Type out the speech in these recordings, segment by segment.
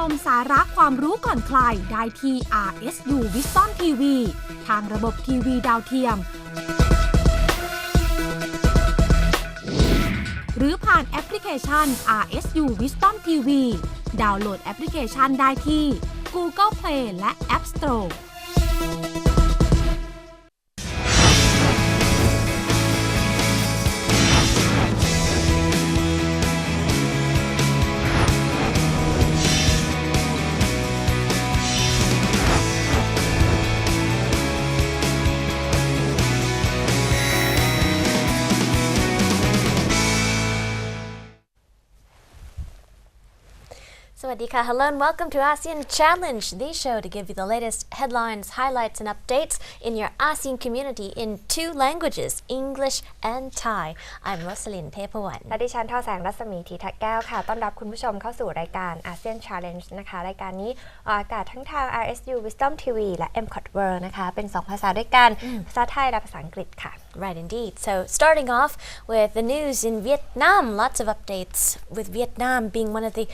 มสาระความรู้ก่อนใครได้ที่ RSU Wisdom TV ทางระบบทีวีดาวเทียมหรือผ่านแอปพลิเคชัน RSU Wisdom TV ดาวน์โหลดแอปพลิเคชันได้ที่ Google Play และ App Store Sawadika, hello and welcome to ASEAN Challenge, the show to give you the latest headlines, highlights and updates in your ASEAN community in two languages, English and Thai. I'm Rosalind Paperwan. และดิฉันท่อแสงรัศมีธีทักแก้วค่ะต้อนรับคุณผู้ชมเข้าสู่รายการ ASEAN Challenge นะคะรายการนี้ออกอากาศทั้งทาง RSU Wisdom TV และ MCOT World นะคะเป็น2ภาษาด้วยกันภาษาไทยและภาษาอังกฤษค่ะ Right, indeed. So starting off with the news in Vietnam, lots of updates with Vietnam being one of the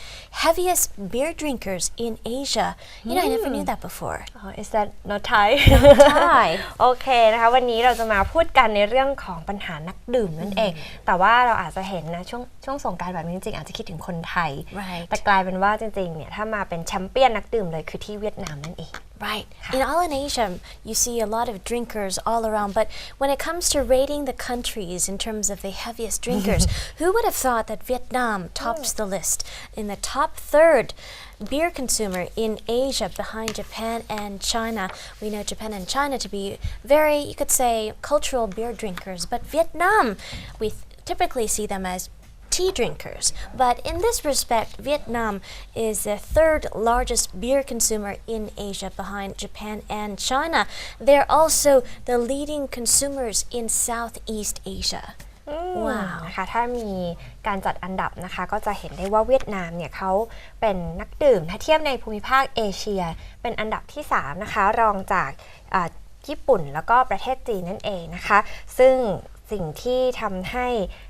heaviest beer drinkers in Asia. You know, I never knew that before. Oh, is that not Thai? Not Thai. โอเคนะคะวันนี้เราจะมาพูดกันในเรื่องของปัญหานักดื่มนั่นเองแต่ว่าเราอาจจะเห็นนะช่วงสงกรานต์แบบนี้จริงๆอาจจะคิดถึงคนไทย Right. แต่กลายเป็นว่าจริงๆเนี่ยถ้ามาเป็นแชมเปี้ยนนักดื่มเลยคือที่เวียดนามนั่นเอง Right. In Asia, you see a lot of drinkers all around. But when it comes to rating the countries in terms of the heaviest drinkers, who would have thought that Vietnam tops the list in the top third beer consumer in Asia behind Japan and China? We know Japan and China to be very, you could say, cultural beer drinkers. But Vietnam, we typically see them as tea drinkers, but in this respect, Vietnam is the third largest beer consumer in Asia behind Japan and China. They're also the leading consumers in Southeast Asia. ว้าวนะคะถ้ามีการจัดอันดับนะคะก็จะเห็นได้ว่าเวียดนามเนี่ยเขาเป็นนักดื่มถ้าเทียบในภูมิภาคเอเชียเป็นอันดับที่3นะคะรองจากญี่ปุ่นแล้วก็ประเทศจีนนั่นเองนะคะซึ่งสิ่งที่ทำให้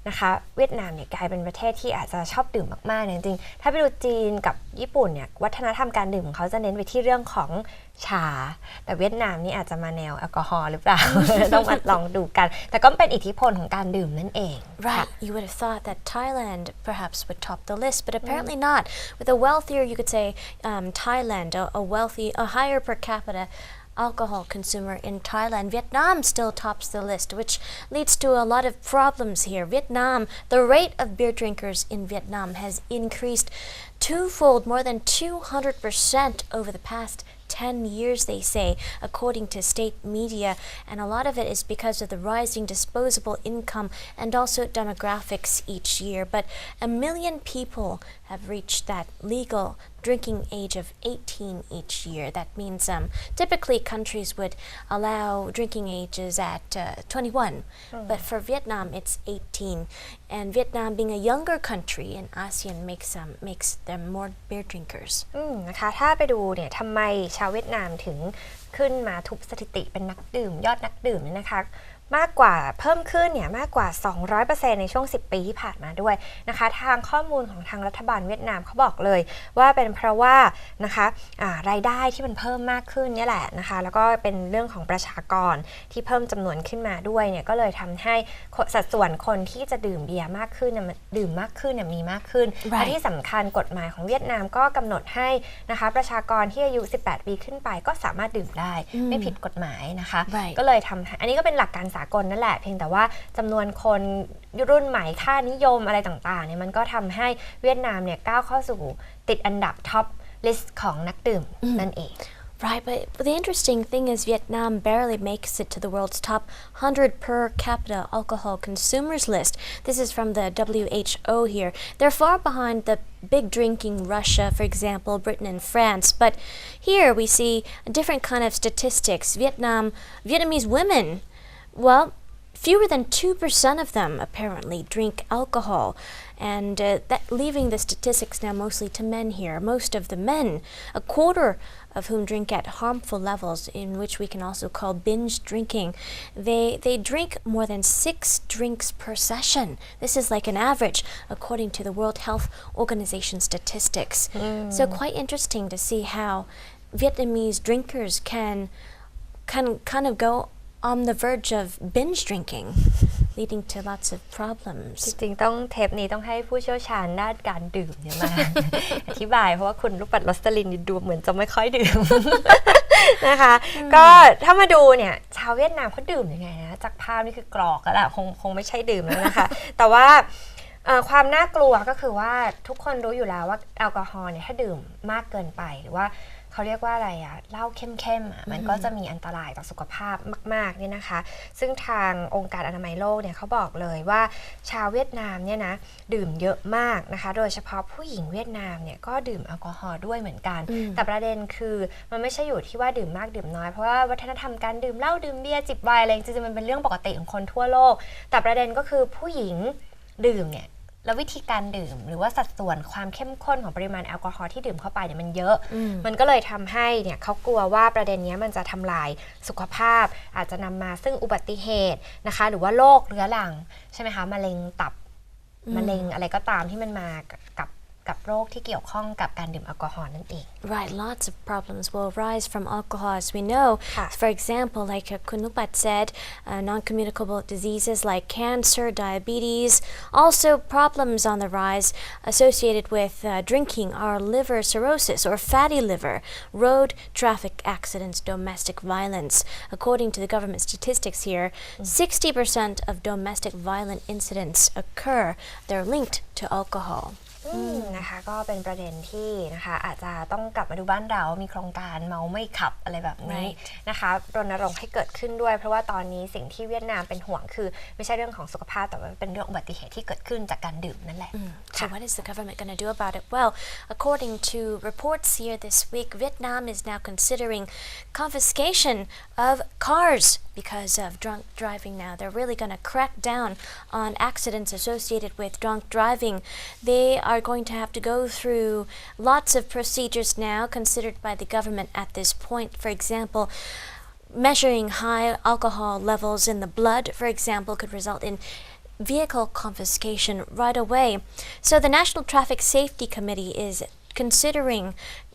นะคะเวียดนามเนี่ยกลายเป็นประเทศที่อาจจะชอบดื่มมากๆจริงๆถ้าไปดูจีนกับญี่ปุ่นเนี่ยวัฒนธรรมการดื่มของเขาจะเน้นไปที่เรื่องของชาแต่เวียดนามนี่อาจจะมาแนวแอลกอฮอล์หรือเปล่า ต้องมาลองดูกันแต่ก็เป็นอิทธิพลของการดื่มนั่นเอง Right, you would have thought that Thailand perhaps would top the list, but apparently not. With a wealthier, you could say Thailand, a higher per capita alcohol consumer in Thailand, Vietnam still tops the list, which leads to a lot of problems here. Vietnam, the rate of beer drinkers in Vietnam has increased twofold, more than 200% over the past 10 years, they say, according to state media, and a lot of it is because of the rising disposable income and also demographics each year. But 1 million people have reached that legal drinking age of 18 each year. That means typically countries would allow drinking ages at 21, but for Vietnam it's 18. And Vietnam being a younger country in ASEAN makes them more beer drinkers. นะคะถ้าไปดูเนี่ยทำไมชาวเวียดนามถึงขึ้นมาทุบสถิติเป็นนักดื่มยอดนักดื่มเนี่ยนะคะมากกว่าเพิ่มขึ้นเนี่ยมากกว่า 200% ในช่วง10 ปีที่ผ่านมาด้วยนะคะทางข้อมูลของทางรัฐบาลเวียดนามเขาบอกเลยว่าเป็นเพราะว่านะคะรายได้ที่มันเพิ่มมากขึ้นนี่แหละนะคะแล้วก็เป็นเรื่องของประชากรที่เพิ่มจำนวนขึ้นมาด้วยเนี่ยก็เลยทำให้สัดส่วนคนที่จะดื่มเบียร์มากขึ้นดื่มมากขึ้นมีมากขึ้นและที่สำคัญกฎหมายของเวียดนามก็กำหนดให้นะคะประชากรที่อายุ18 ปีขึ้นไปก็สามารถดื่มได้ไม่ผิดกฎหมายนะคะก็เลยทำอันนี้ก็เป็นหลักการสากลนั่นแหละเพียงแต่ว่าจำนวนคนรุ่นใหม่ค่านิยมอะไรต่างๆเนี่ยมันก็ทำให้เวียดนามเนี่ยก้าวเข้าสู่ติดอันดับท็อปลิสต์ของนักดื่มนั่นเอง Right, but the interesting thing is Vietnam barely makes it to the world's top 100 per capita alcohol consumers list. This is from the WHO here. They're far behind the big drinking Russia, for example, Britain and France. But here we see a different kind of statistics. Vietnamese women, well, fewer than 2% of them apparently drink alcohol, and that leaving the statistics now mostly to men here. Most of the men, a quarter of whom drink at harmful levels, in which we can also call binge drinking. They drink more than 6 drinks per session. This is like an average, according to the World Health Organization statistics. So quite interesting to see how Vietnamese drinkers can kind of go on the verge of binge drinking, leading to lots of problems. จริงๆต้องเทปนี้ต้องให้ผู้เชี่ยวชาญด้านการดื่มเนี่ยมา อธิบายเพราะว่าคุณลูกปัดโรสลินดูเหมือนจะไม่ค่อยดื่ม นะคะก็ถ้ามาดูเนี่ยชาวเวียดนามเขาดื่มยังไงนะจากภาพนี่คือกรอกแล้วล่ะคงไม่ใช่ดื่มแล้วนะคะ แต่ว่าความน่ากลัวก็คือว่าทุกคนรู้อยู่แล้วว่าแอลกอฮอล์เนี่ยถ้าดื่มมากเกินไปหรือว่าเขาเรียกว่าอะไรอะเหล้าเข้มๆมันก็จะมีอันตรายต่อสุขภาพมากๆเนี่ยนะคะซึ่งทางองค์การอนามัยโลกเนี่ยเขาบอกเลยว่าชาวเวียดนามเนี่ยนะดื่มเยอะมากนะคะโดยเฉพาะผู้หญิงเวียดนามเนี่ยก็ดื่มแอลกอฮอล์ด้วยเหมือนกันแต่ประเด็นคือมันไม่ใช่อยู่ที่ว่าดื่มมากดื่มน้อยเพราะว่าวัฒนธรรมการดื่มเหล้าดื่มเบียร์จิบไวน์อะไรจริงๆมันเป็นเรื่องปกติของคนทั่วโลกแต่ประเด็นก็คือผู้หญิงดื่มเนี่ยแล้ววิธีการดื่มหรือว่าสัดส่วนความเข้มข้นของปริมาณแอลกอฮอล์ที่ดื่มเข้าไปเนี่ยมันเยอะมันก็เลยทำให้เนี่ยเขากลัวว่าประเด็นนี้มันจะทำลายสุขภาพอาจจะนำมาซึ่งอุบัติเหตุนะคะหรือว่าโรคเรื้อรังใช่ไหมคะมะเร็งตับมะเร็งอะไรก็ตามที่มันมากับโรคที่เกี่ยวข้องกับการดื่มแอลกอฮอล์นั่นเอง Right, lots of problems will arise from alcohol, as we know. For example, like Kun Nupat said, non-communicable diseases like cancer, diabetes, also problems on the rise associated with drinking are liver cirrhosis or fatty liver, road traffic accidents, domestic violence. According to the government statistics here, 60% of domestic violent incidents occur. They're linked to alcohol.นะคะก็เป็นประเด็นที่นะคะอาจจะต้องกลับมาดูบ้านเรามีโครงการเมาไม่ขับอะไรแบบนี้นะคะรณรงค์ให้เกิดขึ้นด้วยเพราะว่าตอนนี้สิ่งที่เวียดนามเป็นห่วงคือไม่ใช่เรื่องของสุขภาพแต่ว่าเป็นเรื่องอุบัติเหตุที่เกิดขึ้นจากการดื่มนั่นแหละ So what is the government going to do about it? Well, according to reports here this week, Vietnam is now considering confiscation of cars because of drunk driving now. They're really going to crack down on accidents associated with drunk driving. They are going to have to go through lots of procedures now considered by the government at this point. For example, measuring high alcohol levels in the blood, for example, could result in vehicle confiscation right away. So the National Traffic Safety Committee is considering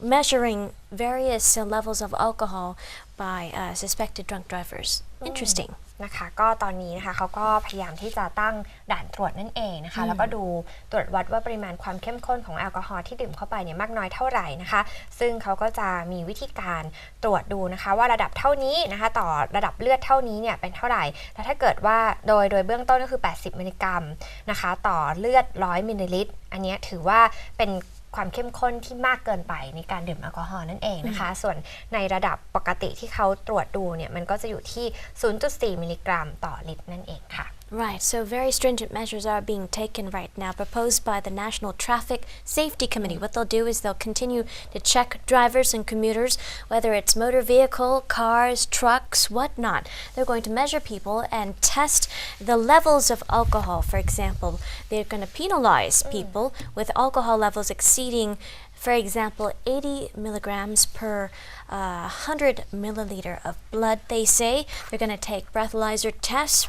measuring various levels of alcohol by suspected drunk drivers. Interesting. นะคะก็ตอนนี้นะคะเขาก็พยายามที่จะตั้งด่านตรวจนั่นเองนะคะแล้วก็ดูตรวจวัดว่าปริมาณความเข้มข้นของแอลกอฮอล์ที่ดื่มเข้าไปเนี่ยมากน้อยเท่าไหร่นะคะซึ่งเขาก็จะมีวิธีการตรวจดูนะคะว่าระดับเท่านี้นะคะต่อระดับเลือดเท่านี้เนี่ยเป็นเท่าไหร่แล้วถ้าเกิดว่าโดยเบื้องต้นก็คือ80มิลลิกรัมนะคะต่อเลือด100มิลลิลิตรอันนี้ถือว่าเป็นความเข้มข้นที่มากเกินไปในการดื่มแอลกอฮอล์นั่นเองนะคะส่วนในระดับปกติที่เขาตรวจดูเนี่ยมันก็จะอยู่ที่ 0.4 มิลลิกรัมต่อลิตรนั่นเองค่ะ Right, so very stringent measures are being taken right now, proposed by the National Traffic Safety Committee. What they'll do is they'll continue to check drivers and commuters, whether it's motor vehicle, cars, trucks, whatnot. They're going to measure people and test the levels of alcohol. For example, they're going to penalize people with alcohol levels exceeding, for example, 80 milligrams per 100 milliliter of blood, they say. They're going to take breathalyzer tests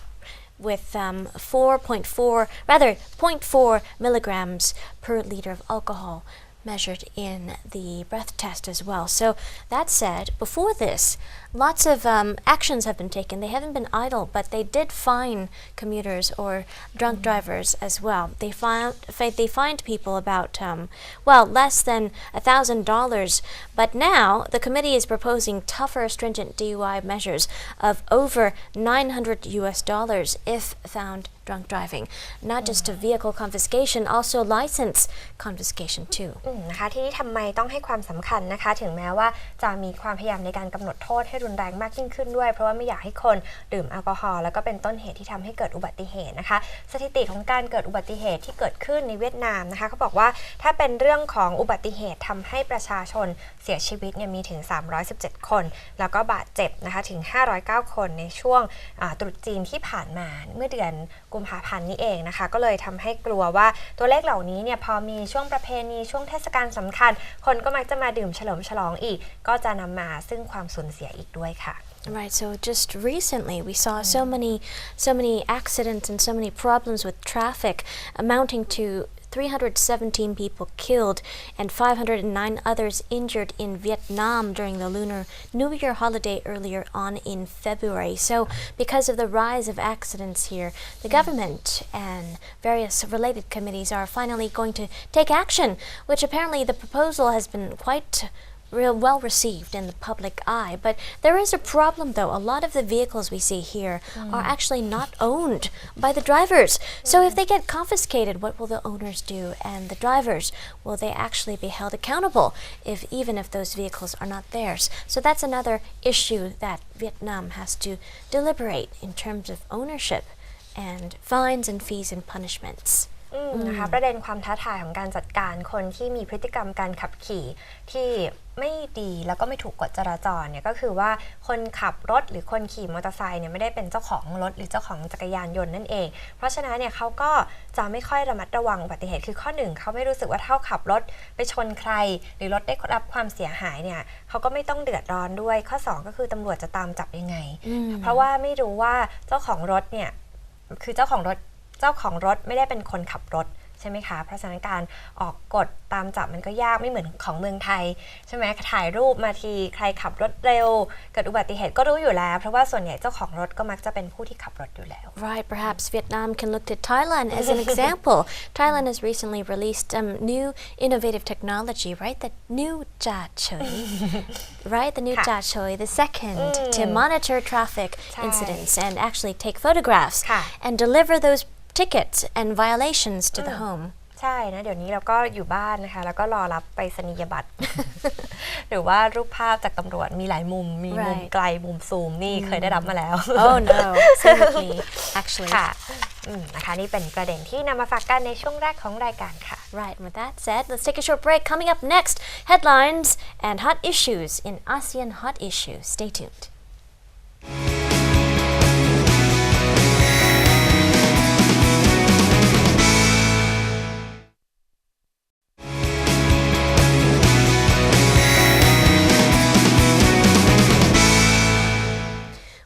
with 0.4 milligrams per liter of alcohol measured in the breath test as well. So that said, before this, lots of actions have been taken. They haven't been idle, but they did fine commuters or drunk drivers as well. They fined people about, less than $1,000. But now the committee is proposing tougher, stringent DUI measures of over $900 if found drunk driving. Not just a vehicle confiscation, also license confiscation too. นะคะที่ทำไมต้องให้ความสำคัญนะคะถึงแม้ว่าจะมีความพยายามในการกำหนดโทษให้รุนแรงมากยิ่งขึ้นด้วยเพราะว่าไม่อยากให้คนดื่มแอลกอฮอล์แล้วก็เป็นต้นเหตุที่ทำให้เกิดอุบัติเหตุนะคะสถิติของการเกิดอุบัติเหตุที่เกิดขึ้นในเวียดนามนะคะเขาบอกว่าถ้าเป็นเรื่องของอุบัติเหตุทำให้ประชาชนเสียชีวิตเนี่ยมีถึง317คนแล้วก็บาดเจ็บนะคะถึง509คนในช่วงตรุษจีนที่ผ่านมาเมื่อเดือนกุมภาพันธ์นี้เองนะคะก็เลยทำให้กลัวว่าตัวเลขเหล่านี้เนี่ยพอมีช่วงประเพณีช่วงเทศกาลสำคัญคนก็มักจะมาดื่มเฉลิมฉลองอีกก็จะนำมาซึ่งความสูญเสียอีกด้วยค่ะ Right, so just recently we saw so many accidents and so many problems with traffic amounting to 317 people killed and 509 others injured in Vietnam during the Lunar New Year holiday earlier on in February. So because of the rise of accidents here, the government and various related committees are finally going to take action, which apparently the proposal has been quite well received in the public eye. But there is a problem though. A lot of the vehicles we see here are actually not owned by the drivers. So if they get confiscated, what will the owners do? And the drivers, will they actually be held accountable even if those vehicles are not theirs? So that's another issue that Vietnam has to deliberate in terms of ownership and fines and fees and punishments. นะคะประเด็นความท้าทายของการจัดการคนที่มีพฤติกรรมการขับขี่ที่ไม่ดีแล้วก็ไม่ถูกกฎจราจรเนี่ยก็คือว่าคนขับรถหรือคนขี่มอเตอร์ไซค์เนี่ยไม่ได้เป็นเจ้าของรถหรือเจ้าของจักรยานยนต์นั่นเองเพราะฉะนั้นเนี่ยเขาก็จะไม่ค่อยระมัดระวังอุบัติเหตุคือข้อหนึ่งเขาไม่รู้สึกว่าถ้าขับรถไปชนใครหรือรถได้รับความเสียหายเนี่ยเขาก็ไม่ต้องเดือดร้อนด้วยข้อ2ก็คือตำรวจจะตามจับยังไงเพราะว่าไม่รู้ว่าเจ้าของรถเนี่ยคือเจ้าของรถไม่ได้เป็นคนขับรถใช่ไหมคะเพราะฉะนั้นการออกกฎตามจับมันก็ยากไม่เหมือนของเมืองไทยใช่ไหมถ่ายรูปมาทีใครขับรถเร็วเกิดอุบัติเหตุก็รู้อยู่แล้วเพราะว่าส่วนใหญ่เจ้าของรถก็มักจะเป็นผู้ที่ขับรถอยู่แล้ว Right, perhaps Vietnam can look to Thailand as an example. Thailand has recently released new innovative technology, right? The new Cha Choi, right? The new Cha Choi, the second to monitor traffic incidents and actually take photographs and deliver those tickets and violations to the home. ใช่นะเดี๋ยวนี้เราก็อยู่บ้านนะคะแล้วก็รอรับไปรษณียบัตร หรือว่ารูปภาพจากตำรวจมีหลายมุมมีมุมไกลมุมซูมนี่เคยได้รับมาแล้ว Oh no, same with me actually. ค่ะนะคะนี่เป็นประเด็นที่นำมาฝากกันในช่วงแรกของรายการค่ะ Right, and with that said, let's take a short break. Coming up next, headlines and hot issues in ASEAN Hot Issues. Stay tuned.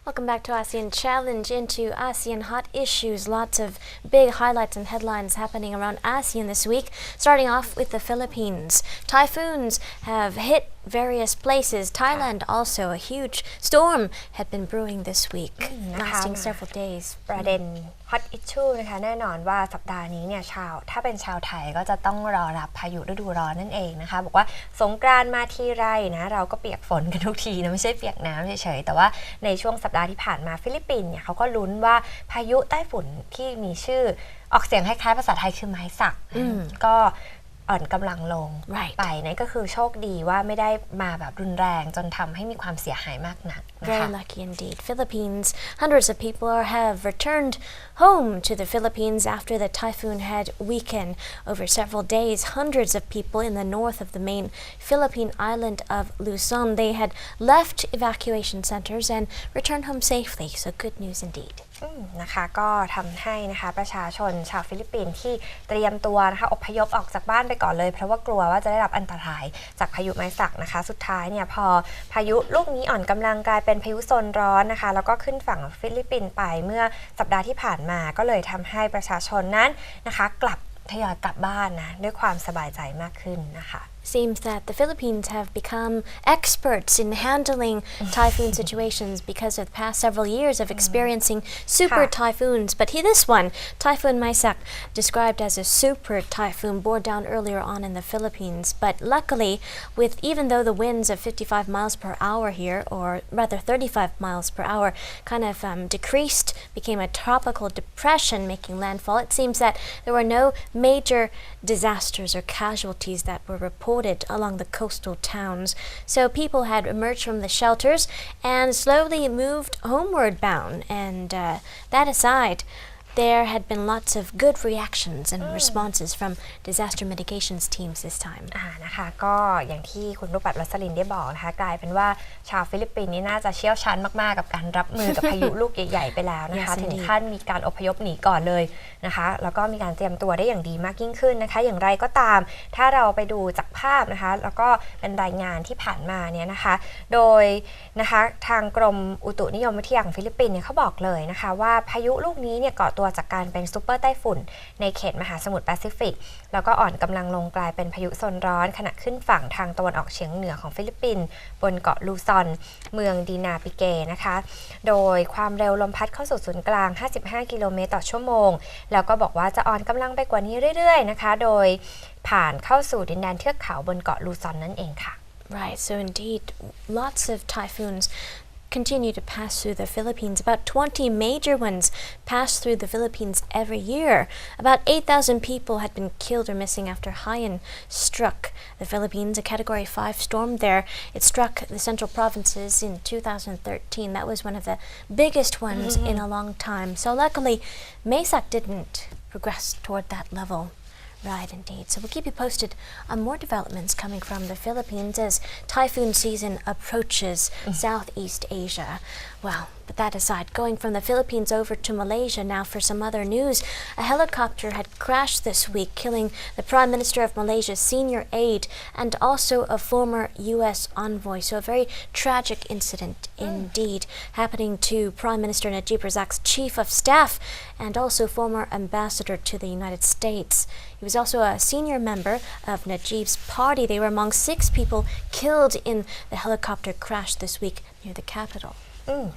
Welcome back to ASEAN Challenge into ASEAN Hot Issues. Lots of big highlights and headlines happening around ASEAN this week. Starting off with the Philippines. Typhoons have hit various places. Thailand also, a huge storm had been brewing this week, lasting several days. ประเด็น Hot Issue นะคะแน่นอนว่าสัปดาห์นี้เนี่ยถ้าเป็นชาวไทยก็จะต้องรอรับพายุฤดูร้อนนั่นเองนะคะบอกว่าสงกรานต์มาทีไรนะเราก็เปียกฝนกันทุกทีนะไม่ใช่เปียกน้ำเฉยๆแต่ว่าในช่วงสัปดาห์ที่ผ่านมาฟิลิปปินส์เนี่ยเขาก็ลุ้นว่าพายุใต้ฝุ่นที่มีชื่อออกเสียงคล้ายๆภาษาไทยคือไม้สักก็อ่อนกำลังลงไปนั่นก็คือโชคดีว่าไม่ได้มาแบบรุนแรงจนทำให้มีความเสียหายมากนักนะคะ Very lucky indeed. Philippines, hundreds of people have returned home to the Philippines after the typhoon had weakened over several days. Hundreds of people in the north of the main Philippine island of Luzon, they had left evacuation centers and returned home safely. So good news indeed. นะคะก็ทำให้นะคะประชาชนชาวฟิลิปปินส์ที่เตรียมตัวนะคะอพยพออกจากบ้านไปก่อนเลยเพราะว่ากลัวว่าจะได้รับอันตรายจากพายุไม้สักนะคะสุดท้ายเนี่ยพอพายุลูกนี้อ่อนกำลังกลายเป็นพายุโซนร้อนนะคะแล้วก็ขึ้นฝั่งฟิลิปปินส์ไปเมื่อสัปดาห์ที่ผ่านมาก็เลยทำให้ประชาชนนั้นนะคะทยอยกลับบ้านนะด้วยความสบายใจมากขึ้นนะคะ seems that the Philippines have become experts in handling typhoon situations because of the past several years of experiencing super typhoons. But this one, Typhoon Maisak, described as a super typhoon, bore down earlier on in the Philippines. But luckily, with even though the winds of 55 miles per hour here, or rather 35 miles per hour, kind of decreased, became a tropical depression making landfall, it seems that there were no major disasters or casualties that were reported along the coastal towns. So people had emerged from the shelters and slowly moved homeward bound. And that aside, there had been lots of good reactions and responses from disaster mitigations teams this time. นะคะก็อย่างที่คุณรูปัตน์ วัสลินได้บอกนะคะกลายเป็นว่าชาวฟิลิปปินส์นี่น่าจะเชี่ยวชาญมากๆกับการรับมือกับพายุลูกใหญ่ๆไปแล้วนะคะ ถึงขั้นมีการอพยพหนีก่อนเลยนะคะแล้วก็มีการเตรียมตัวได้อย่างดีมากยิ่งขึ้นนะคะอย่างไรก็ตามถ้าเราไปดูจากภาพนะคะแล้วก็เป็นรายงานที่ผ่านมาเนี่ยนะคะโดยนะคะทางกรมอุตุนิยมวิทยาของฟิลิปปินส์เนี่ยเขาบอกเลยนะคะว่าพายุลูกนี้เนี่ยก่อตัวจากการเป็นซูเปอร์ไต้ฝุ่นในเขตมหาสมุทรแปซิฟิกแล้วก็อ่อนกำลังลงกลายเป็นพายุโซนร้อนขณะขึ้นฝั่งทางตะวันออกเฉียงเหนือของฟิลิปปินส์บนเกาะลูซอนเมืองดีนาปิเกนะคะโดยความเร็วลมพัดเข้าสู่ศูนย์กลาง55กิโลเมตรต่อชั่วโมงแล้วก็บอกว่าจะอ่อนกำลังไปกว่านี้เรื่อยๆนะคะโดยผ่านเข้าสู่ดินแดนเทือกเขาบนเกาะลูซอนนั่นเองค่ะ Right, so indeed, lots of typhoons continue to pass through the Philippines. About 20 major ones pass through the Philippines every year. About 8,000 people had been killed or missing after Haiyan struck the Philippines, a Category 5 storm there. It struck the central provinces in 2013. That was one of the biggest ones in a long time. So luckily, Maisak didn't progress toward that level. Right, indeed. So we'll keep you posted on more developments coming from the Philippines as typhoon season approaches Southeast Asia. Well, but that aside, going from the Philippines over to Malaysia now for some other news. A helicopter had crashed this week, killing the Prime Minister of Malaysia's senior aide and also a former U.S. envoy. So a very tragic incident indeed, happening to Prime Minister Najib Razak's chief of staff and also former ambassador to the United States. He was also a senior member of Najib's party. They were among 6 people killed in the helicopter crash this week near the capital.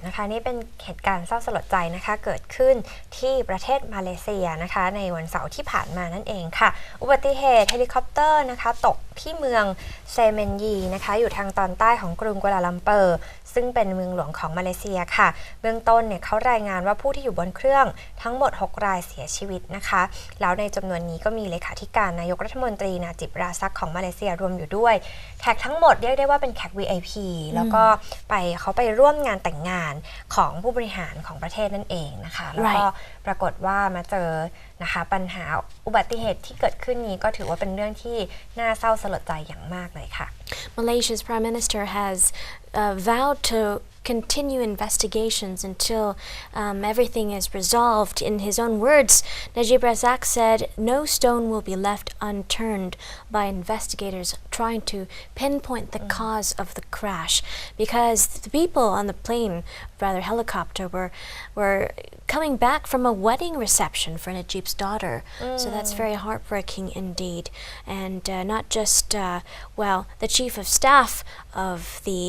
นะคะนี่เป็นเหตุการณ์เศร้าสลดใจนะคะเกิดขึ้นที่ประเทศมาเลเซียนะคะในวันเสาร์ที่ผ่านมานั่นเองค่ะอุบัติเหตุเฮลิคอปเตอร์นะคะตกที่เมืองเซเมนยีนะคะอยู่ทางตอนใต้ของกรุงกัวลาลัมเปอร์ซึ่งเป็นเมืองหลวงของมาเลเซียค่ะเบื้องต้นเนี่ยเขารายงานว่าผู้ที่อยู่บนเครื่องทั้งหมด6รายเสียชีวิตนะคะแล้วในจำนวนนี้ก็มีเลขาธิการนายกรัฐมนตรีนาจิบราซักของมาเลเซียรวมอยู่ด้วยแขกทั้งหมดเรียกได้ว่าเป็นแขก VIP แล้วก็เขาไปร่วมงานแต่งงานของผู้บริหารของประเทศนั่นเองนะคะแล้วก็ปรากฏว่ามาเจอนะคะปัญหาอุบัติเหตุที่เกิดขึ้นนี้ก็ถือว่าเป็นเรื่องที่น่าเศร้าสลดใจอย่างมากเลยค่ะ Malaysia's Prime Minister has vowed to continue investigations until everything is resolved. In his own words, Najib Razak said no stone will be left unturned by investigators trying to pinpoint the cause of the crash because the people on the plane, rather helicopter, were coming back from a wedding reception for Najib's daughter. So that's very heartbreaking indeed. And not just, the chief of staff of the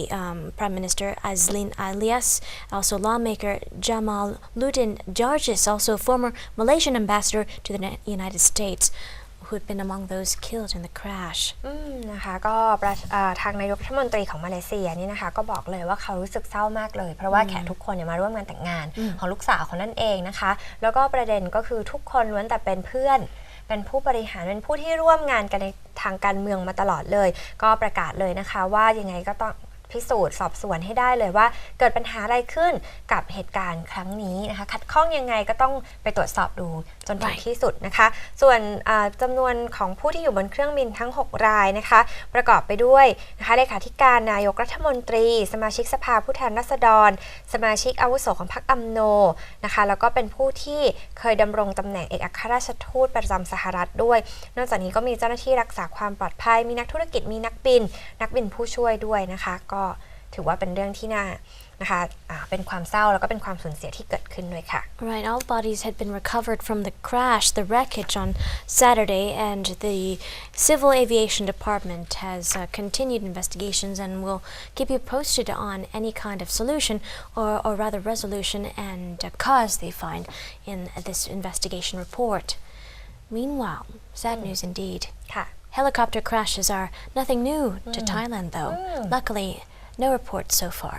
Prime Minister, Azlin Alias, also lawmaker Jamaluddin Jarjis, also former Malaysian ambassador to the United States, who had been among those killed in the crash. นะคะก็ทางนายกรัฐมนตรีของมาเลเซียนี่นะคะก็บอกเลยว่าเขารู้สึกเศร้ามากเลยเพราะว่าแขกทุกคนมาร่วมงานแต่งงานของลูกสาวเขานั่นเองนะคะแล้วก็ประเด็นก็คือทุกคนล้วนแต่เป็นเพื่อนเป็นผู้บริหารเป็นผู้ที่ร่วมงานกันในทางการเมืองมาตลอดเลยก็ประกาศเลยนะคะว่ายังไงก็ต้องพิสูจน์สอบสวนให้ได้เลยว่าเกิดปัญหาอะไรขึ้นกับเหตุการณ์ครั้งนี้นะคะขัดข้องยังไงก็ต้องไปตรวจสอบดูจนถึงที่สุดนะคะส่วนจำนวนของผู้ที่อยู่บนเครื่องบินทั้ง6รายนะคะประกอบไปด้วยนะคะเลขาธิการนายกรัฐมนตรีสมาชิกสภาผู้แทนราษฎรสมาชิกอาวุโสของพรรคอัมโนนะคะแล้วก็เป็นผู้ที่เคยดำรงตำแหน่งเอกอัครราชทูตประจำสหรัฐด้วยนอกจากนี้ก็มีเจ้าหน้าที่รักษาความปลอดภัยมีนักธุรกิจมีนักบินผู้ช่วยด้วยนะคะก็ถือว่าเป็นเรื่องที่น่า นะคะเป็นความเศร้าแล้วก็เป็นความสูญเสียที่เกิดขึ้นด้วยค่ะ Right, all bodies had been recovered from the crash, the wreckage on Saturday, and the Civil Aviation Department has continued investigations and will keep you posted on any kind of solution or rather resolution and cause they find in this investigation report. Meanwhile, sad news indeed. ค่ะ Helicopter crashes are nothing new to Thailand, though. Luckily, no reports so far.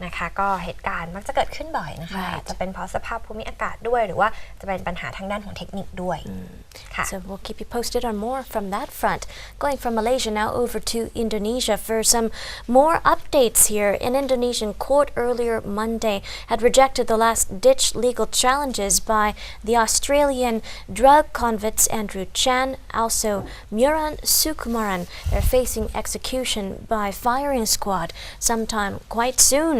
นะคะก็เหตุการณ์มักจะเกิดขึ้นบ่อยนะคะ Right. อาจจะเป็นเพราะสภาพภูมิอากาศด้วยหรือว่าจะเป็นปัญหาทางด้านของเทคนิคด้วยค่ะ So we'll keep you posted on more from that front. Going from Malaysia now over to Indonesia for some more updates here. An Indonesian court earlier Monday had rejected the last-ditch legal challenges by the Australian drug convicts Andrew Chan, also Muran Sukumaran. They're facing execution by firing squad sometime quite soon.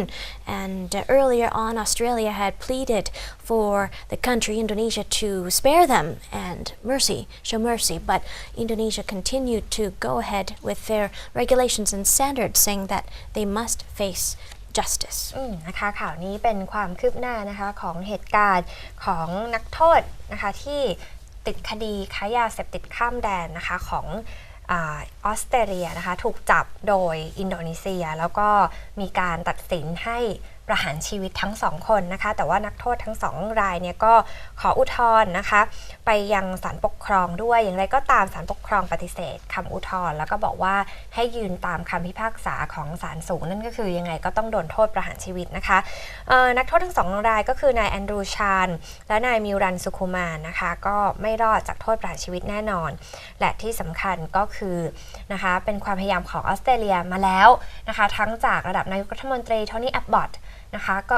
And earlier on, Australia had pleaded for the country, Indonesia, to spare them and show mercy. But Indonesia continued to go ahead with their regulations and standards, saying that they must face justice. นะคะข่าวนี้เป็นความคืบหน้านะคะของเหตุการณ์ของนักโทษนะคะที่ติดคดีค้ายาเสพติดข้ามแดนนะคะของออสเตรเลียนะคะถูกจับโดยอินโดนีเซียแล้วก็มีการตัดสินให้ประหารชีวิตทั้งสองคนนะคะแต่ว่านักโทษทั้งสองรายเนี่ยก็ขออุทธรณ์นะคะไปยังศาลปกครองด้วยอย่างไรก็ตามศาลปกครองปฏิเสธคำอุทธรณ์แล้วก็บอกว่าให้ยืนตามคำพิพากษาของศาลสูงนั่นก็คือยังไงก็ต้องโดนโทษประหารชีวิตนะคะนักโทษทั้งสองรายก็คือนายแอนดรูชานและนายมิวรันสุคุมานนะคะก็ไม่รอดจากโทษประหารชีวิตแน่นอนและที่สำคัญก็คือนะคะเป็นความพยายามของออสเตรเลียมาแล้วนะคะทั้งจากระดับนายกรัฐมนตรีโทนี่แอบบอตนะคะก็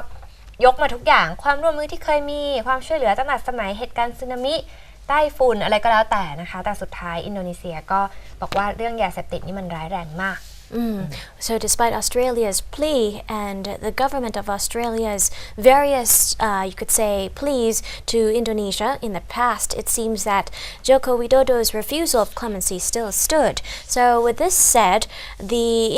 ยกมาทุกอย่างความร่วมมือที่เคยมีความช่วยเหลือตั้งแต่สมัยเหตุการณ์สึนามิไต้ฝุ่นอะไรก็แล้วแต่นะคะแต่สุดท้ายอินโดนีเซียก็บอกว่าเรื่องยาเสพติดนี่มันร้ายแรงมาก So despite Australia's plea and the government of Australia's various, you could say, pleas to Indonesia in the past, it seems that Joko Widodo's refusal of clemency still stood. So with this said, the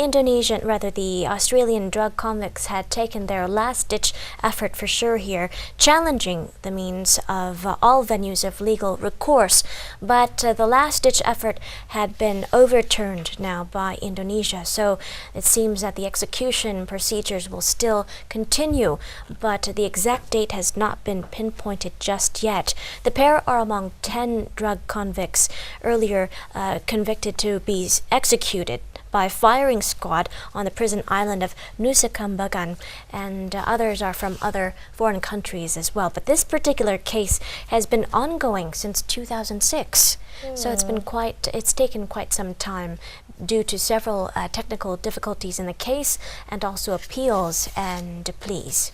Australian drug convicts had taken their last-ditch effort for sure here, challenging the means of all venues of legal recourse. But the last-ditch effort had been overturned now by Indonesia. So it seems that the execution procedures will still continue, but the exact date has not been pinpointed just yet. The pair are among 10 drug convicts earlier convicted to be executed by firing squad on the prison island of Nusa Kambangan, and others are from other foreign countries as well. But this particular case has been ongoing since 2006, so it's taken quite some time due to several technical difficulties in the case and also appeals and pleas.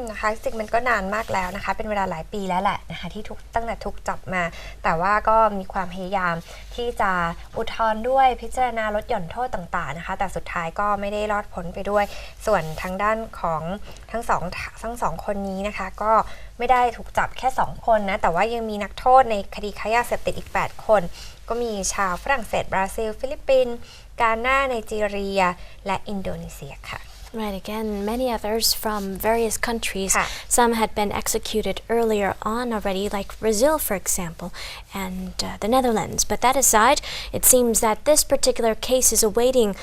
นะคะจริงมันก็นานมากแล้วนะคะเป็นเวลาหลายปีแล้วแหละนะคะที่ตั้งแต่ถูกจับมาแต่ว่าก็มีความพยายามที่จะอุทธรณ์ด้วยพิจารณาลดหย่อนโทษต่างๆนะคะแต่สุดท้ายก็ไม่ได้รอดพ้นไปด้วยส่วนทางด้านของทั้งสองคนนี้นะคะก็ไม่ได้ถูกจับแค่2คนนะแต่ว่ายังมีนักโทษในคดีค้ายาเสพติดอีก8คนก็มีชาวฝรั่งเศสบราซิลฟิลิปปินส์กานา ไนจีเรียและอินโดนีเซียค่ะRight, again, many others from various countries. Some had been executed earlier on already, like Brazil, for example, and the Netherlands. But that aside, it seems that this particular case is awaiting